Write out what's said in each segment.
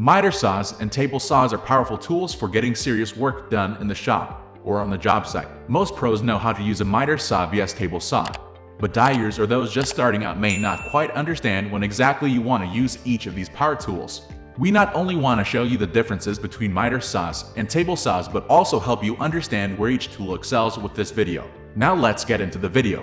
Miter saws and table saws are powerful tools for getting serious work done in the shop or on the job site. Most pros know how to use a miter saw vs table saw, but dyers or those just starting out may not quite understand when exactly you want to use each of these power tools. We not only want to show you the differences between miter saws and table saws, but also help you understand where each tool excels with this video. Now let's get into the video.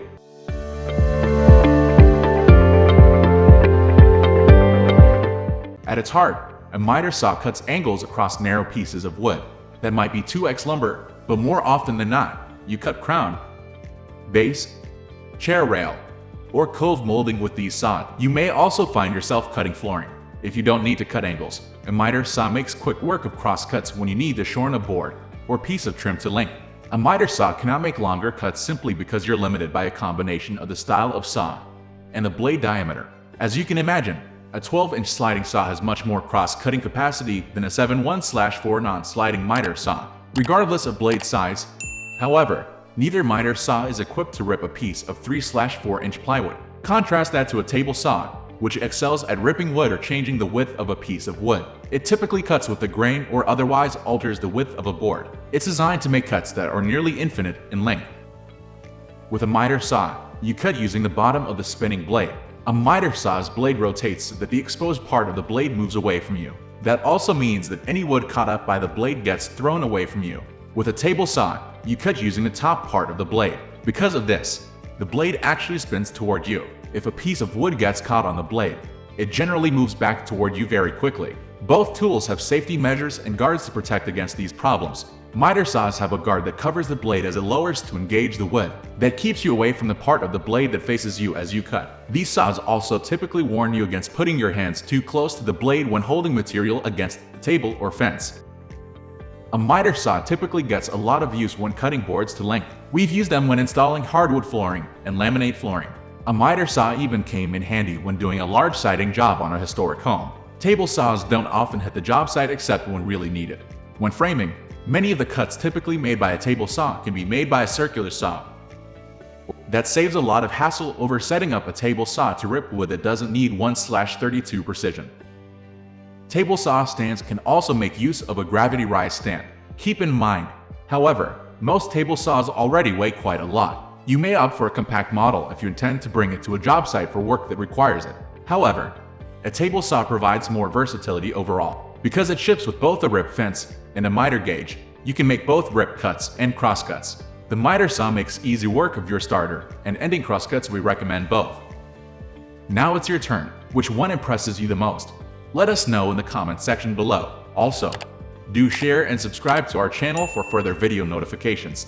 At its heart, a miter saw cuts angles across narrow pieces of wood that might be 2x lumber, but more often than not, you cut crown, base, chair rail, or cove molding with these saws. You may also find yourself cutting flooring. If you don't need to cut angles, a miter saw makes quick work of crosscuts when you need to shorten a board or piece of trim to length. A miter saw cannot make longer cuts simply because you're limited by a combination of the style of saw and the blade diameter. As you can imagine, a 12-inch sliding saw has much more cross-cutting capacity than a 7/1/4 non-sliding miter saw, regardless of blade size. However, neither miter saw is equipped to rip a piece of 3/4-inch plywood. Contrast that to a table saw, which excels at ripping wood or changing the width of a piece of wood. It typically cuts with the grain or otherwise alters the width of a board. It's designed to make cuts that are nearly infinite in length. With a miter saw, you cut using the bottom of the spinning blade. A miter saw's blade rotates so that the exposed part of the blade moves away from you. That also means that any wood caught up by the blade gets thrown away from you. With a table saw, you cut using the top part of the blade. Because of this, the blade actually spins toward you. If a piece of wood gets caught on the blade, it generally moves back toward you very quickly. Both tools have safety measures and guards to protect against these problems. Miter saws have a guard that covers the blade as it lowers to engage the wood, that keeps you away from the part of the blade that faces you as you cut. These saws also typically warn you against putting your hands too close to the blade when holding material against the table or fence. A miter saw typically gets a lot of use when cutting boards to length. We've used them when installing hardwood flooring and laminate flooring. A miter saw even came in handy when doing a large siding job on a historic home. Table saws don't often hit the job site except when really needed. When framing, many of the cuts typically made by a table saw can be made by a circular saw. That saves a lot of hassle over setting up a table saw to rip wood that doesn't need 1/32 precision. Table saw stands can also make use of a gravity rise stand. Keep in mind, however, most table saws already weigh quite a lot. You may opt for a compact model if you intend to bring it to a job site for work that requires it. However, a table saw provides more versatility overall. Because it ships with both a rip fence and a miter gauge, you can make both rip cuts and crosscuts. The miter saw makes easy work of your starter and ending crosscuts. We recommend both. Now it's your turn. Which one impresses you the most? Let us know in the comments section below. Also, do share and subscribe to our channel for further video notifications.